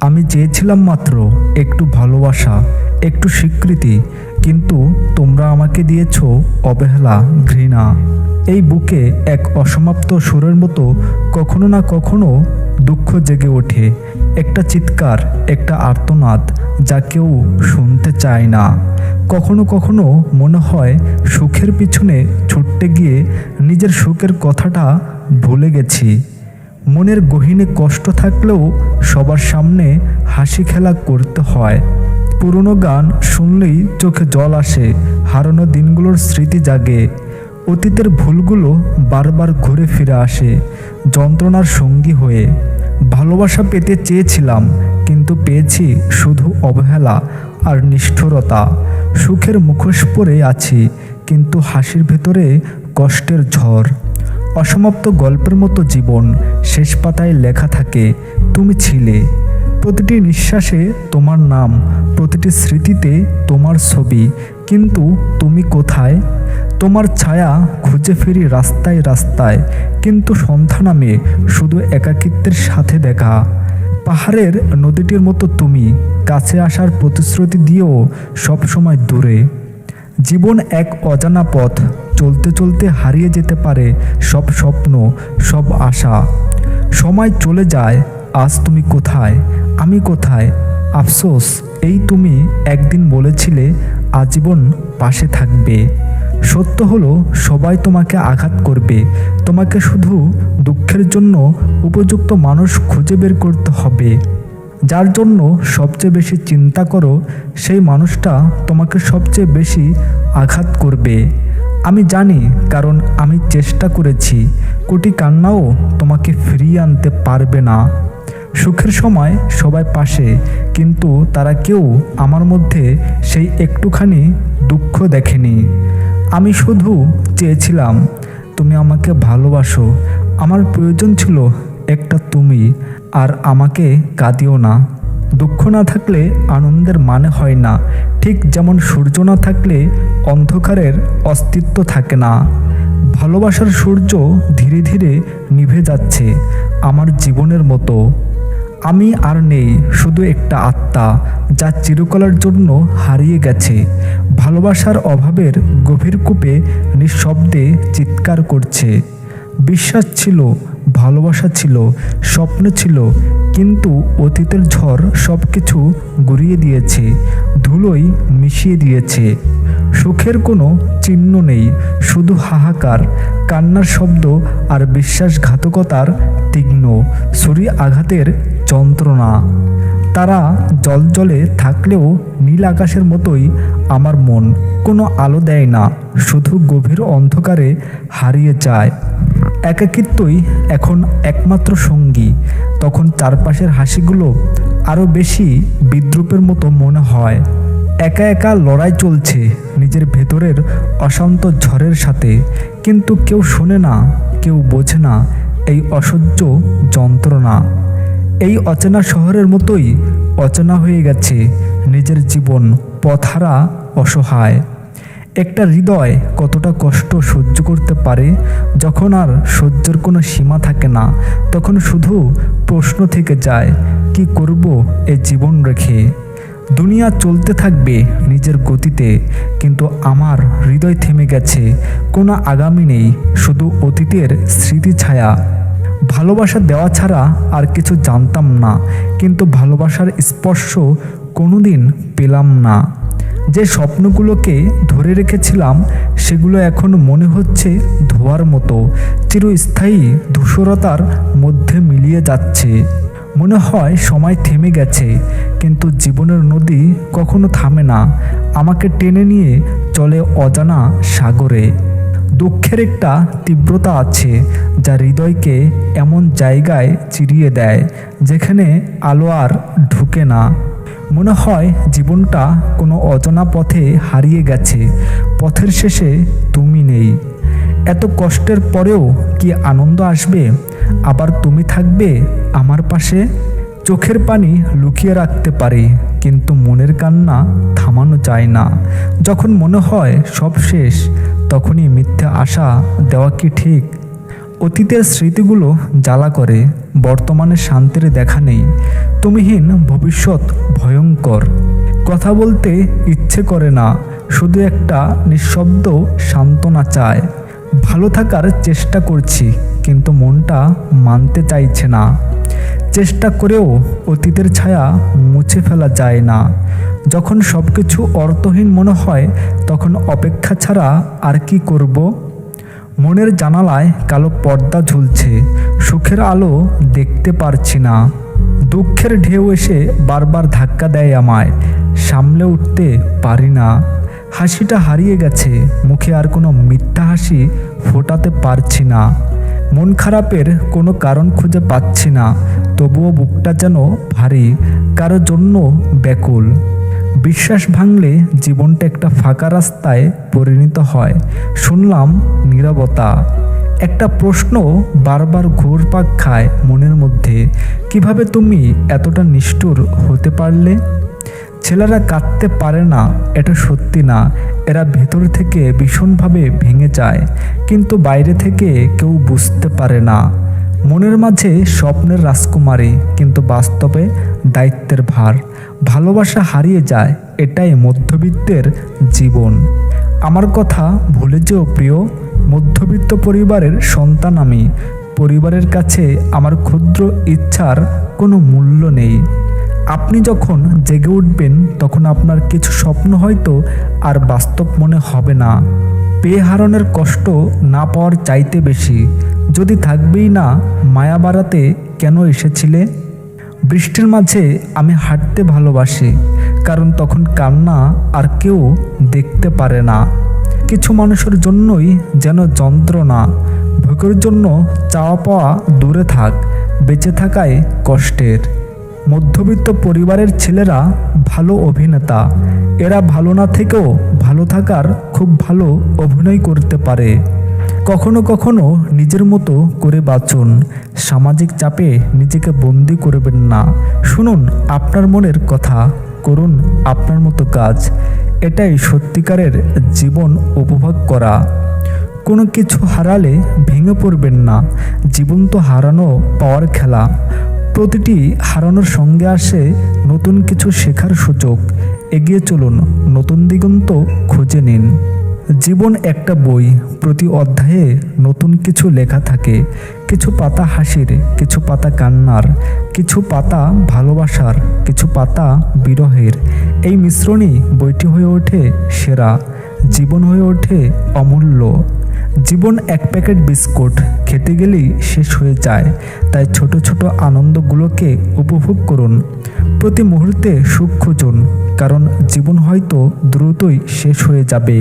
আমি চেয়েছিলাম মাত্র একটু ভালোবাসা, একটু স্বীকৃতি, কিন্তু তোমরা আমাকে দিয়েছ অবহেলা, ঘৃণা। এই বুকে এক অসমাপ্ত সুরের মতো কখনো না কখনো দুঃখ জেগে ওঠে, একটা চিৎকার, একটা আর্তনাদ যা কেউ শুনতে চায় না। কখনো কখনো মনে হয় সুখের পিছনে ছুটতে গিয়ে নিজের সুখের কথাটা ভুলে গেছি। মনের গহীনে কষ্ট থাকলেও সবার সামনে হাসি খেলা করতে হয়। পুরনো গান শুনলেই চোখে জল আসে, হারানো দিনগুলোর স্মৃতি জাগে। অতীতের ভুলগুলো বারবার ঘুরে ফিরে আসে যন্ত্রণার সঙ্গী হয়ে। ভালোবাসা পেতে চেয়েছিলাম, কিন্তু পেয়েছি শুধু অবহেলা আর নিষ্ঠুরতা। সুখের মুখোশ পরে আছি, কিন্তু হাসির ভেতরে কষ্টের ঝড়। অসমাপ্ত গল্পের মতো জীবন, শেষ পাতায় লেখা থাকে তুমি ছিলে। প্রতিটি নিঃশ্বাসে তোমার নাম, প্রতিটি স্মৃতিতে তোমার ছবি, কিন্তু তুমি কোথায়? তোমার ছায়া খুঁজে ফিরি রাস্তায় রাস্তায়, কিন্তু সন্ধ্যা নামে শুধু একাকিত্বের সাথে দেখা। পাহাড়ের নদীটির মতো তুমি, কাছে আসার প্রতিশ্রুতি দিয়েও সবসময় দূরে। জীবন এক অজানা পথ, চলতে চলতে হারিয়ে যেতে পারে সব স্বপ্ন, সব আশা। সময় চলে যায়, আজ তুমি কোথায়, আমি কোথায়? আফসোস, এই তুমি একদিন বলেছিলে আজীবন পাশে থাকবে। সত্য হলো সবাই তোমাকে আঘাত করবে, তোমাকে শুধু দুঃখের জন্য উপযুক্ত মানুষ খুঁজে বের করতে হবে। যার জন্য সবচেয়ে বেশি চিন্তা করো, সেই মানুষটা তোমাকে সবচেয়ে বেশি আঘাত করবে। আমি জানি, কারণ আমি চেষ্টা করেছি। কোটি কান্নাও তোমাকে ফিরিয়ে আনতে পারবে না। সুখের সময় সবাই পাশে, কিন্তু তারা কেউ আমার মধ্যে সেই একটুখানি দুঃখ দেখেনি। আমি শুধু চেয়েছিলাম তুমি আমাকে ভালোবাসো। আমার প্রয়োজন ছিল একটা তুমি, আর আমাকে কাঁদিও না। দুঃখ না থাকলে আনন্দের মানে হয় না, ঠিক যেমন সূর্য না থাকলে অন্ধকারের অস্তিত্ব থাকে না। ভালোবাসার সূর্য ধীরে ধীরে নিভে যাচ্ছে আমার জীবনের মতো। আমি আর নেই, শুধু একটা আত্মা যা চিরকালের জন্য হারিয়ে গেছে। ভালোবাসার অভাবের গভীর কূপে নিঃশব্দে চিৎকার করছে। বিশ্বাস ছিল, ভালোবাসা ছিল, স্বপ্ন ছিল, কিন্তু অতীতের ঝড় সব কিছু গুঁড়িয়ে দিয়েছে, ধুলোয় মিশিয়ে দিয়েছে। সুখের কোনো চিহ্ন নেই, শুধু হাহাকার, কান্নার শব্দ আর বিশ্বাসঘাতকতার তীক্ষ্ণ ছুরি আঘাতের যন্ত্রণা। তারা জলজলে থাকলেও নীল আকাশের মতোই আমার মন, কোনো আলো দেয় না, শুধু গভীর অন্ধকারে হারিয়ে যায়। একাকিত্বই এখন একমাত্র সঙ্গী। তখন চারপাশের হাসিগুলো আরও বেশি বিদ্রূপের মতো মনে হয়। একা একা লড়াই চলছে নিজের ভেতরের অশান্ত ঝড়ের সাথে, কিন্তু কেউ শোনে না, কেউ বোঝে না এই অসহ্য যন্ত্রণা। এই অচেনা শহরের মতোই অচেনা হয়ে গেছে নিজের জীবন, পথহারা, অসহায়। একটা হৃদয় কতটা কষ্ট সহ্য করতে পারে? যখন আর সহ্যের কোনো সীমা থাকে না, তখন শুধু প্রশ্ন থেকে যায়, কি করব এ জীবন রেখে? দুনিয়া চলতে থাকবে নিজের গতিতে, কিন্তু আমার হৃদয় থেমে গেছে। কোনো আগামী নেই, শুধু অতীতের স্মৃতিছায়া। ভালোবাসা দেওয়া ছাড়া আর কিছু জানতাম না, কিন্তু ভালোবাসার স্পর্শ কোনোদিন পেলাম না। যে স্বপ্নগুলোকে ধরে রেখেছিলাম, সেগুলো এখন মনে হচ্ছে ধোঁয়ার মতো, চিরস্থায়ী ধূসরতার মধ্যে মিলিয়ে যাচ্ছে। মনে হয় সময় থেমে গেছে, কিন্তু জীবনের নদী কখনো থামে না, আমাকে টেনে নিয়ে চলে অজানা সাগরে। দুঃখের একটা তীব্রতা আছে যা হৃদয়কে এমন জায়গায় চিরিয়ে দেয় যেখানে আলো আর ঢুকে না। মনে হয় জীবনটা কোনো অজানা পথে হারিয়ে গেছে, পথের শেষে তুমি নেই। এত কষ্টের পরেও কি আনন্দ আসবে? আবার তুমি থাকবে আমার পাশে। চোখের পানি লুকিয়ে রাখতে পারি, কিন্তু মনের কান্না থামানো যায় না। যখন মনে হয় সব শেষ, তখনই মিথ্যা আশা দেওয়া কি ঠিক? অতীতের স্মৃতিগুলো জ্বালা করে, বর্তমানে শান্তির দেখা নেই, তুমিহীন ভবিষ্যৎ ভয়ঙ্কর। কথা বলতে ইচ্ছে করে না, শুধু একটা নিঃশব্দ সান্ত্বনা চায়। ভালো থাকার চেষ্টা করছি, কিন্তু মনটা মানতে চাইছে না। চেষ্টা করেও অতীতের ছায়া মুছে ফেলা যায় না। যখন সব কিছু অর্থহীন মনে হয়, তখন অপেক্ষা ছাড়া আর কি করব? মনের জানালায় কালো পর্দা ঝুলছে, সুখের আলো দেখতে পারছি না। দুঃখের ঢেউ এসে বারবার ধাক্কা দেয় আমায়, সামলে উঠতে পারি না। হাসিটা হারিয়ে গেছে, মুখে আর কোনো মিথ্যা হাসি ফোটাতে পারছি না। মন খারাপের কোনো কারণ খুঁজে পাচ্ছি না, তবুও বুকটা যেন ভারী, কারো জন্য ব্যাকুল। বিশ্বাস ভাঙলে জীবনটা একটা ফাঁকা রাস্তায় পরিণত হয়। শুনলাম নীরবতা। একটা প্রশ্ন বারবার ঘুরপাক খায় মনের মধ্যে, কিভাবে তুমি এতটা নিষ্ঠুর হতে পারলে? ছেলেরা কাঁদতে পারে না, এটা সত্যি না। এরা ভেতর থেকে ভীষণভাবে ভেঙে যায়, কিন্তু বাইরে থেকে কেউ বুঝতে পারে না। মনের মাঝে স্বপ্নের রাজকুমারী, কিন্তু বাস্তবে দায়িত্বের ভার। ভালোবাসা হারিয়ে যায়, এটাই মধ্যবিত্তের জীবন। আমার কথা ভুলে যেও প্রিয়, মধ্যবিত্ত পরিবারের সন্তান আমি। পরিবারের কাছে আমার ক্ষুদ্র ইচ্ছার কোনো মূল্য নেই। আপনি যখন জেগে উঠবেন, তখন আপনার কিছু স্বপ্ন হয়তো আর বাস্তব মনে হবে না। পেয়ে হারানোর কষ্ট না পাওয়ার চাইতে বেশি। যদি থাকবেই না, মায়া বাড়াতে কেন এসেছিলে? বৃষ্টির মাঝে আমি হাঁটতে ভালোবাসি, কারণ তখন কান্না আর কেউ দেখতে পারে না। কিছু মানুষের জন্যই যেন যন্ত্রণা, ভোগের জন্য চাওয়া পাওয়া দূরে থাক, বেঁচে থাকায় কষ্টের। মধ্যবিত্ত পরিবারের ছেলেরা ভালো অভিনেতা। এরা ভালো না থেকেও ভালো থাকার খুব ভালো অভিনয় করতে পারে। কখনো কখনো নিজের মতো করে বাঁচুন, সামাজিক চাপে নিজেকে বন্দি করবেন না। শুনুন আপনার মনের কথা, করুন আপনার মতো কাজ। এটাই সত্যিকারের জীবন উপভোগ করা। কোনো কিছু হারালে ভেঙে পড়বেন না, জীবন তো হারানো পাওয়ার খেলা। প্রতিটি হারানোর সঙ্গে আসে নতুন কিছু শেখার সুযোগ। এগিয়ে চলুন, নতুন দিগন্ত খুঁজে নিন। জীবন একটা বই, প্রতি অধ্যায়ে নতুন কিছু লেখা থাকে। কিছু পাতা হাসির, কিছু পাতা কান্নার, কিছু পাতা ভালোবাসার, কিছু পাতা বিরহের। এই মিশ্রণই বইটি হয়ে ওঠে সেরা, জীবন হয়ে ওঠে অমূল্য। জীবন এক প্যাকেট বিস্কুট, খেতে গেলেই শেষ হয়ে যায়। তাই ছোট ছোট আনন্দগুলোকে উপভোগ করুন, প্রতি মুহূর্তে সুখ খুঁজুন, কারণ জীবন হয়তো দ্রুতই শেষ হয়ে যাবে।